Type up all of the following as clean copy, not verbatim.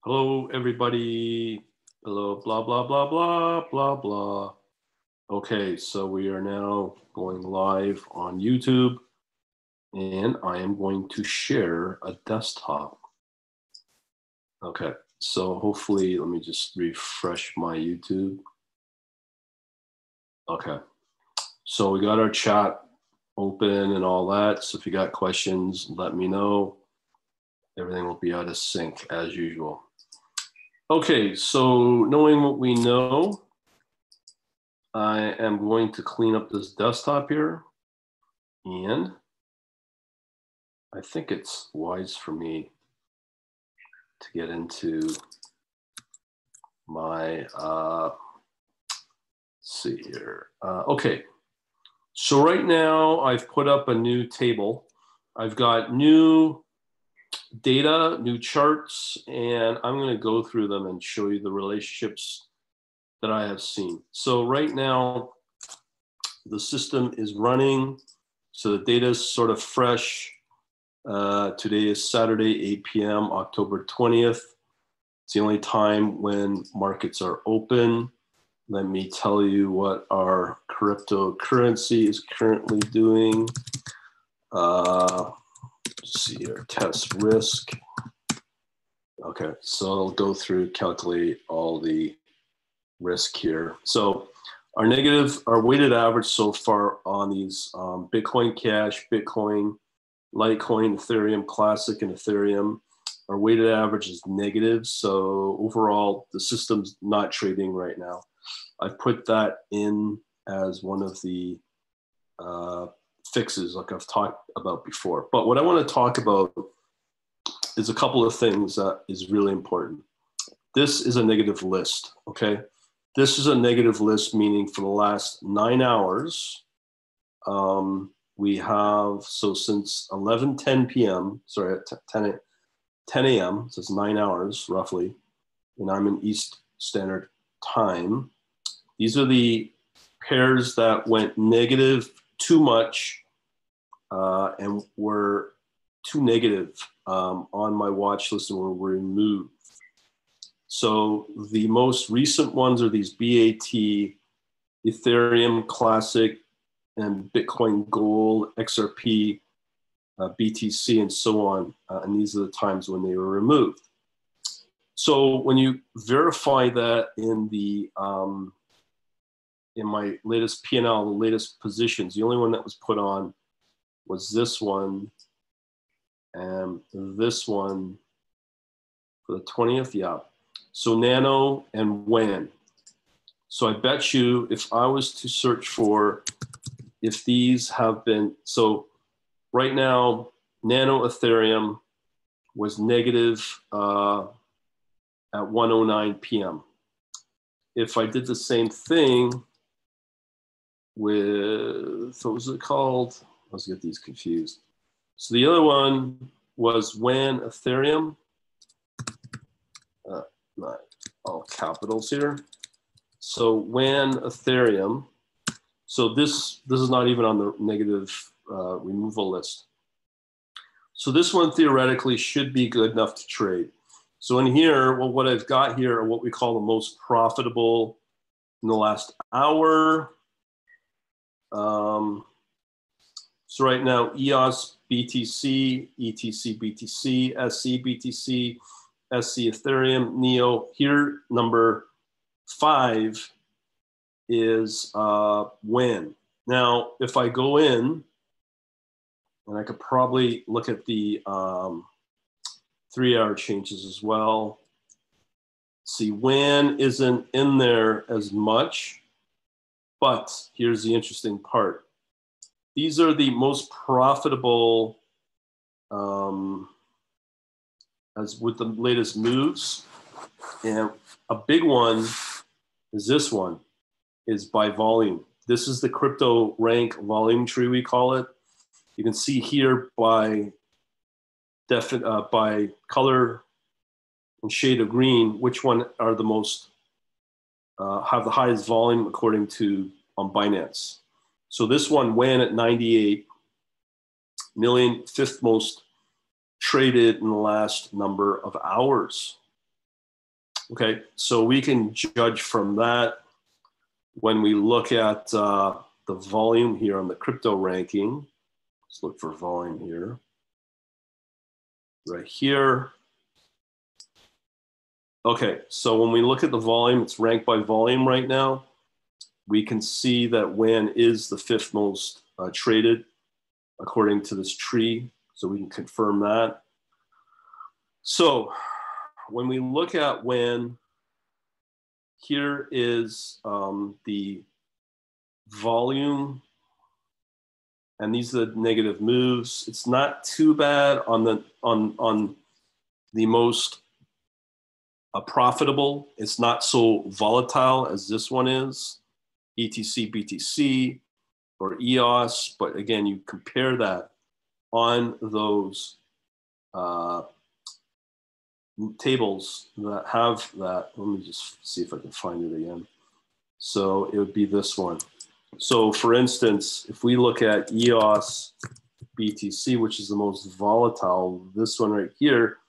Hello, everybody. Hello, blah, blah, blah, blah, blah, blah. Okay, so we are now going live on YouTube, and I am going to share a desktop. Okay, so hopefully, let me just refresh my YouTube. Okay, so we got our chat open and all that. So if you got questions, let me know. Everything will be out of sync as usual. Okay, so knowing what we know, I am going to clean up this desktop here, and I think it's wise for me to get into my, let's see here. Okay, so right now I've put up a new table. I've got new data, new charts, and I'm going to go through them and show you the relationships that I have seen. So right now, the system is running, so the data is sort of fresh. Today is Saturday, 8 p.m., October 20th. It's the only time when markets are open. Let me tell you what our cryptocurrency is currently doing. Let's see here, test risk. Okay, so I'll go through, calculate all the risk here. So our weighted average so far on these Bitcoin Cash, Bitcoin, Litecoin, Ethereum Classic, and Ethereum, our weighted average is negative. So overall, the system's not trading right now. I've put that in as one of the fixes like I've talked about before. But what I want to talk about is a couple of things that is really important. This is a negative list, okay? This is a negative list, meaning for the last 9 hours, we have, so since 11:10 p.m., sorry, 10 a.m., so it's 9 hours roughly, and I'm in East Standard Time. These are the pairs that went negative too much and were too negative on my watch list and were removed. So the most recent ones are these BAT, Ethereum Classic, and Bitcoin Gold, XRP, BTC, and so on. And these are the times when they were removed. So when you verify that in the in my latest P&L, the latest positions, the only one that was put on was this one and this one for the 20th. Yeah. So Nano and WAN. So I bet you if I was to search for if these have been, so right now, Nano Ethereum was negative at 1:09 p.m. If I did the same thing with, what was it called? Let's get these confused. So the other one was WAN Ethereum, not all capitals here. So WAN Ethereum. So this is not even on the negative removal list. So this one theoretically should be good enough to trade. So in here, well, what I've got here are what we call the most profitable in the last hour. So right now, EOS BTC, ETC BTC, SC BTC, SC Ethereum, NEO. Here, number 5 is WAN. Now, if I go in, and I could probably look at the 3-hour changes as well. See, WAN isn't in there as much, but here's the interesting part. These are the most profitable as with the latest moves. And a big one is this one, is by volume. This is the crypto rank volume tree, we call it. You can see here by color and shade of green, which one are the most, have the highest volume according to Binance. So this one WAN at 98 million, 5th most traded in the last number of hours. Okay, so we can judge from that when we look at the volume here on the crypto ranking. Let's look for volume here. Right here. Okay, so when we look at the volume, it's ranked by volume right now. We can see that WAN is the fifth most traded according to this tree. So we can confirm that. So when we look at WAN, here is the volume, and these are the negative moves. It's not too bad on the most profitable. It's not so volatile as this one is, ETC, BTC, or EOS. But again, you compare that on those tables that have that. Let me just see if I can find it again. So it would be this one. So for instance, if we look at EOS BTC, which is the most volatile, this one right here,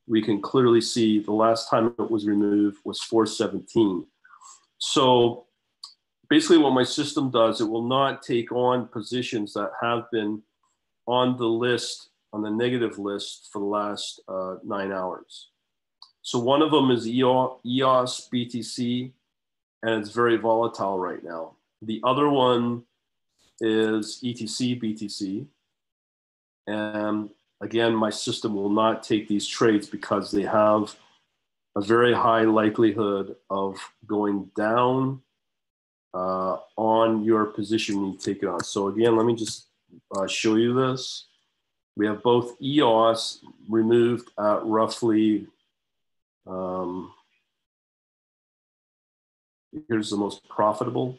we can clearly see the last time it was removed was 417. So basically what my system does, it will not take on positions that have been on the list, on the negative list for the last 9 hours. So one of them is EOS BTC, and it's very volatile right now. The other one is ETC BTC. And again, my system will not take these trades because they have a very high likelihood of going down on your position you take it on. So again, let me just show you this. We have both EOS removed at roughly, here's the most profitable.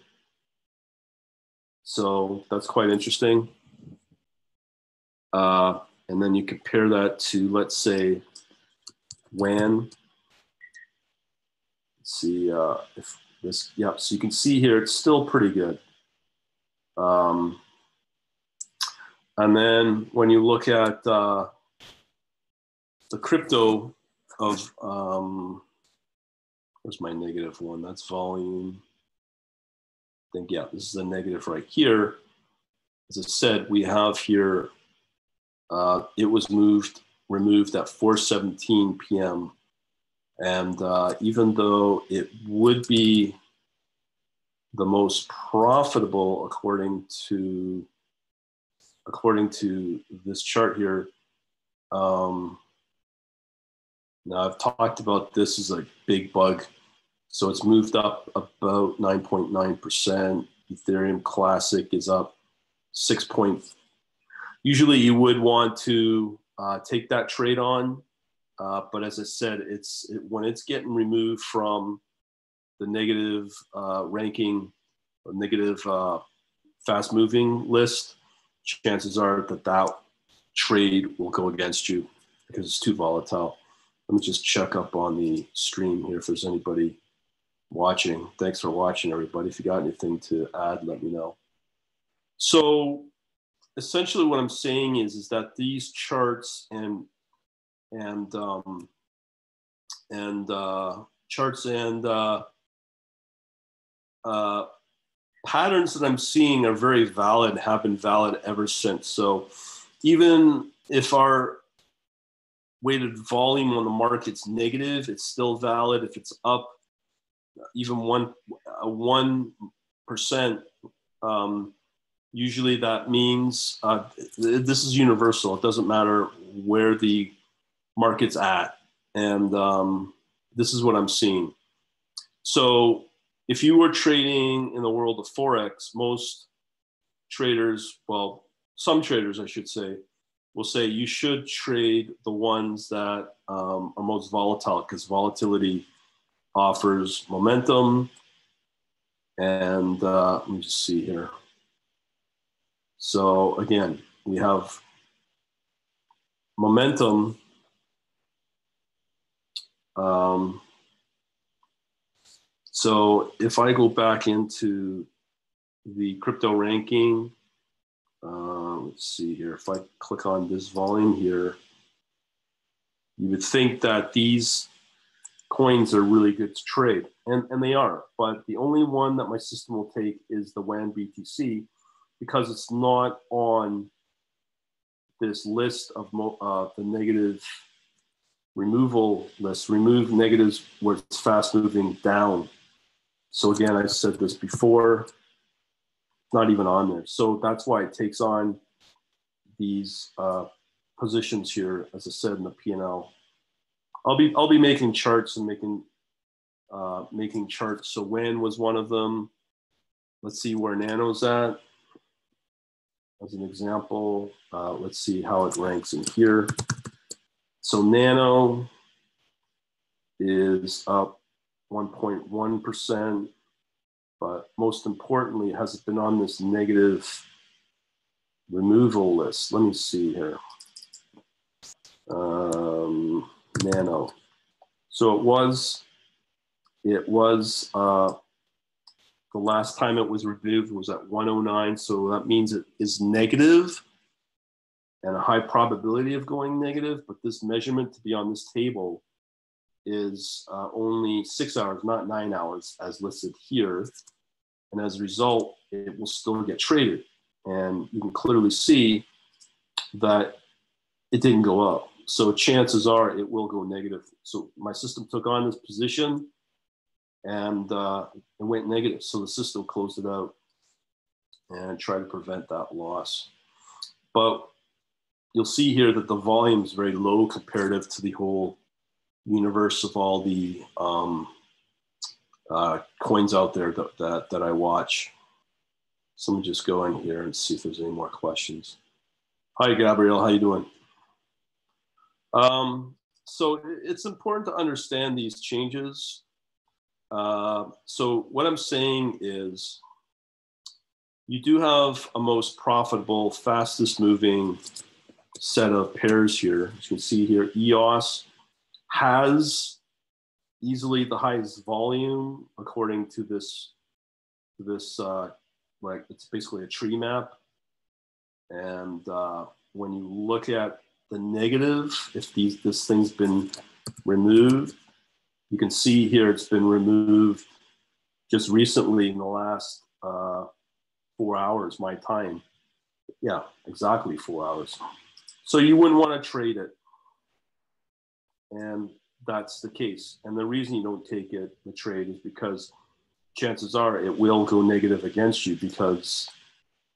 So that's quite interesting. And then you compare that to, let's say, WAN. Let's see if this, yeah, so you can see here, it's still pretty good. And then when you look at the crypto of, where's my negative one? That's volume. I think, yeah, this is a negative right here. As I said, we have here, it was removed at 4:17 p.m. And even though it would be the most profitable according to this chart here, now I've talked about this as a big bug. So it's moved up about 9.9%. Ethereum Classic is up 6. Usually you would want to take that trade on. But as I said, when it's getting removed from the negative ranking or negative fast moving list, chances are that trade will go against you because it's too volatile. Let me just check up on the stream here if there's anybody watching. Thanks for watching, everybody. If you got anything to add, let me know. So essentially what I'm saying is that these charts and charts and patterns that I'm seeing are very valid, have been valid ever since. So even if our weighted volume on the market's negative, it's still valid. If it's up even 1%, usually that means this is universal. It doesn't matter where the market's at. And this is what I'm seeing. So if you were trading in the world of Forex, most traders, well, some traders, I should say, will say you should trade the ones that are most volatile because volatility offers momentum. And let me just see here. So again, we have momentum. So if I go back into the crypto ranking, let's see here. If I click on this volume here, you would think that these coins are really good to trade, and they are. But the only one that my system will take is the WAN BTC, because it's not on this list of the negative removal list. Remove negatives where it's fast moving down. So again, I said this before, not even on there. So that's why it takes on these positions here, as I said in the P&L. I'll be making charts and making charts. So WAN was one of them. Let's see where Nano's at. As an example, let's see how it ranks in here. So Nano is up 1.1%, but most importantly, has it been on this negative removal list? Let me see here. Nano. So it was the last time it was removed was at 109. So that means it is negative and a high probability of going negative. But this measurement to be on this table is only 6 hours, not 9 hours as listed here. And as a result, it will still get traded. And you can clearly see that it didn't go up. So chances are it will go negative. So my system took on this position and it went negative. So the system closed it out and tried to prevent that loss. But you'll see here that the volume is very low comparative to the whole universe of all the coins out there that I watch. So let me just go in here and see if there's any more questions. Hi, Gabrielle, how you doing? So it's important to understand these changes. So what I'm saying is you do have a most profitable, fastest moving set of pairs here. As you can see here, EOS has easily the highest volume according to this like it's basically a tree map. And when you look at the negative, if this thing's been removed, you can see here it's been removed just recently in the last 4 hours, my time. Yeah, exactly 4 hours. So you wouldn't want to trade it. And that's the case. And the reason you don't take it, the trade, is because chances are it will go negative against you, because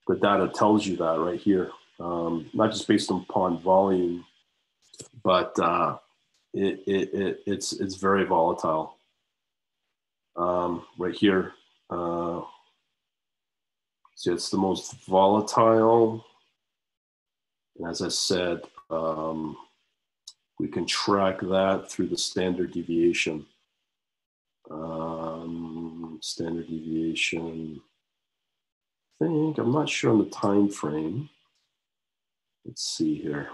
the data tells you that right here. Not just based upon volume, but it's very volatile. Right here, see, it's the most volatile. And as I said, we can track that through the standard deviation. Standard deviation, I'm not sure on the time frame. Let's see here.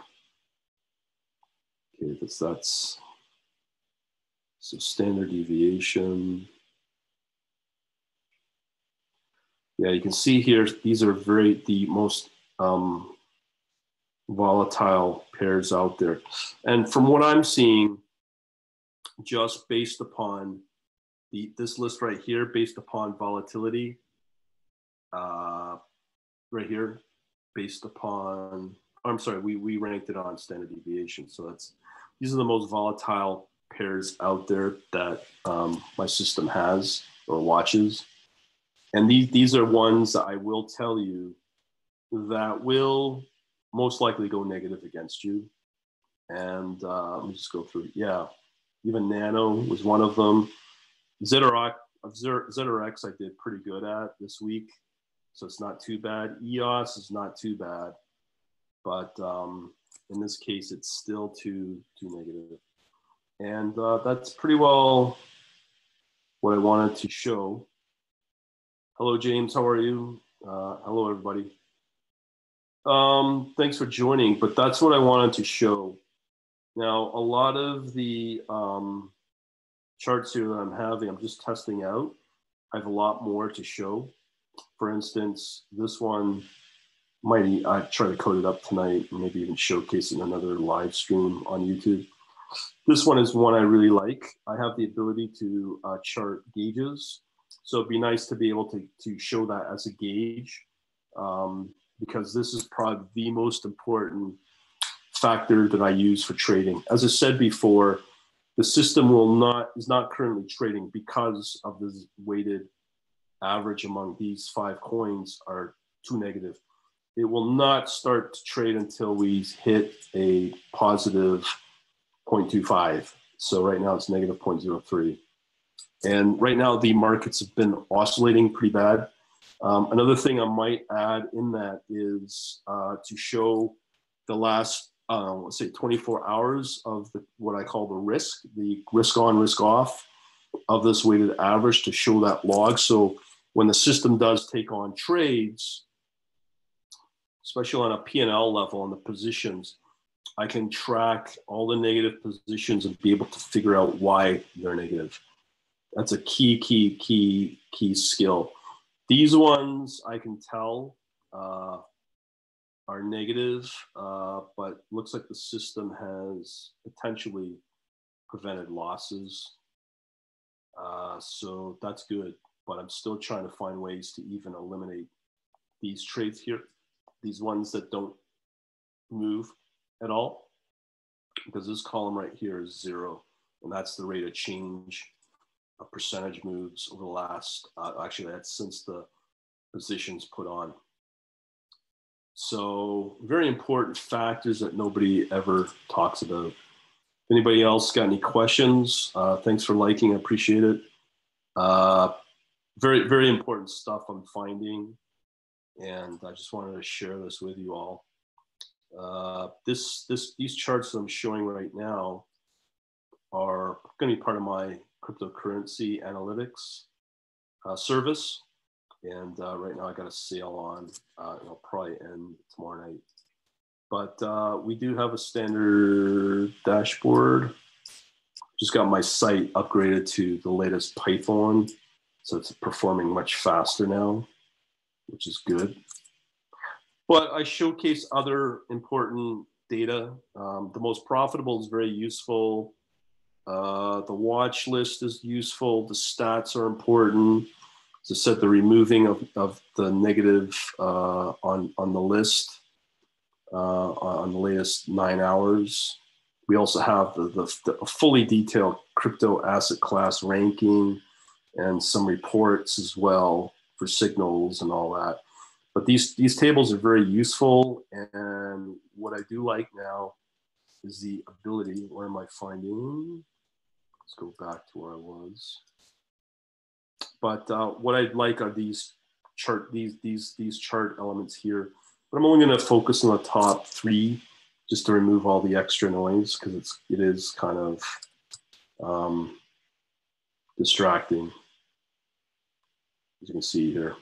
Okay, that's so standard deviation. Yeah, you can see here, these are the most volatile pairs out there. And from what I'm seeing, just based upon this list right here, based upon volatility, right here, based upon, I'm sorry, we ranked it on standard deviation. So these are the most volatile pairs out there that my system has or watches. And these are ones that I will tell you that will most likely go negative against you. And let me just go through. Yeah, even Nano was one of them. ZRX I did pretty good at this week, so it's not too bad. EOS is not too bad, but in this case, it's still too negative. And that's pretty well what I wanted to show. Hello, James. How are you? Hello, everybody. Thanks for joining, but that's what I wanted to show. Now, a lot of the charts here that I'm just testing out. I have a lot more to show. For instance, this one, I try to code it up tonight and maybe even showcase in another live stream on YouTube. This one is one I really like. I have the ability to chart gauges. So it'd be nice to be able to show that as a gauge, because this is probably the most important factor that I use for trading. As I said before, the system is not currently trading because of this weighted average among these 5 coins are too negative. It will not start to trade until we hit a positive 0.25. So right now it's negative 0.03. And right now the markets have been oscillating pretty bad. Another thing I might add in that is to show the last, let's say 24 hours of what I call the risk on, risk off of this weighted average to show that log. So when the system does take on trades, especially on a P&L level on the positions, I can track all the negative positions and be able to figure out why they're negative. That's a key skill. These ones I can tell are negative, but looks like the system has potentially prevented losses. So that's good, but I'm still trying to find ways to even eliminate these trades here, these ones that don't move at all, because this column right here is 0, and that's the rate of change of percentage moves over the last, actually that's since the positions put on. So very important factors that nobody ever talks about. Anybody else got any questions? Thanks for liking, I appreciate it. Very important stuff I'm finding, and I just wanted to share this with you all. These charts that I'm showing right now are going to be part of my cryptocurrency analytics service, and right now I got a sale on. It'll probably end tomorrow night. But we do have a standard dashboard. Just got my site upgraded to the latest Python, so it's performing much faster now, which is good. But I showcase other important data. The most profitable is very useful. The watch list is useful. The stats are important. As I said, the removing of the negative on the list on the latest 9 hours. We also have the fully detailed crypto asset class ranking and some reports as well for signals and all that. But these tables are very useful, and what I do like now is the ability, where am I finding? Let's go back to where I was. But what I like are these chart elements here. But I'm only going to focus on the top 3 just to remove all the extra noise, because it is kind of distracting, as you can see here.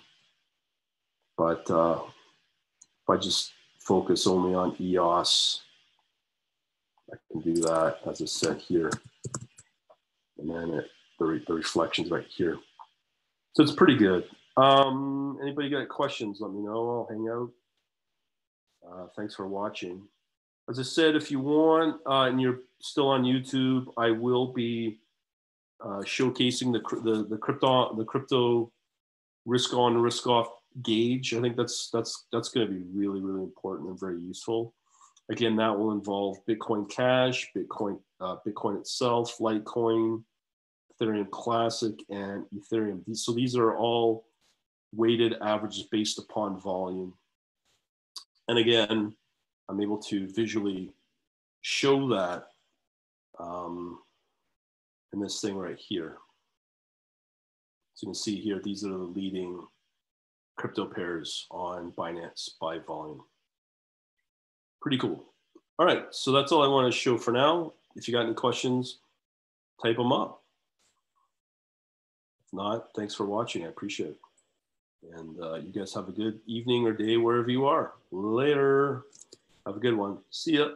But if I just focus only on EOS, I can do that, as I said here. And then the reflections right here. So it's pretty good. Anybody got questions, let me know. I'll hang out. Thanks for watching. As I said, if you want, and you're still on YouTube, I will be showcasing the crypto risk on, risk off gauge. I think that's going to be really important and very useful. Again, that will involve Bitcoin Cash, Bitcoin itself, Litecoin, Ethereum Classic, and Ethereum. So these are all weighted averages based upon volume. And again, I'm able to visually show that in this thing right here. So you can see here, these are the leading crypto pairs on Binance by volume. Pretty cool. All right, so that's all I want to show for now. If you got any questions, type them up. If not, thanks for watching. I appreciate it. And you guys have a good evening or day wherever you are. Later. Have a good one. See ya.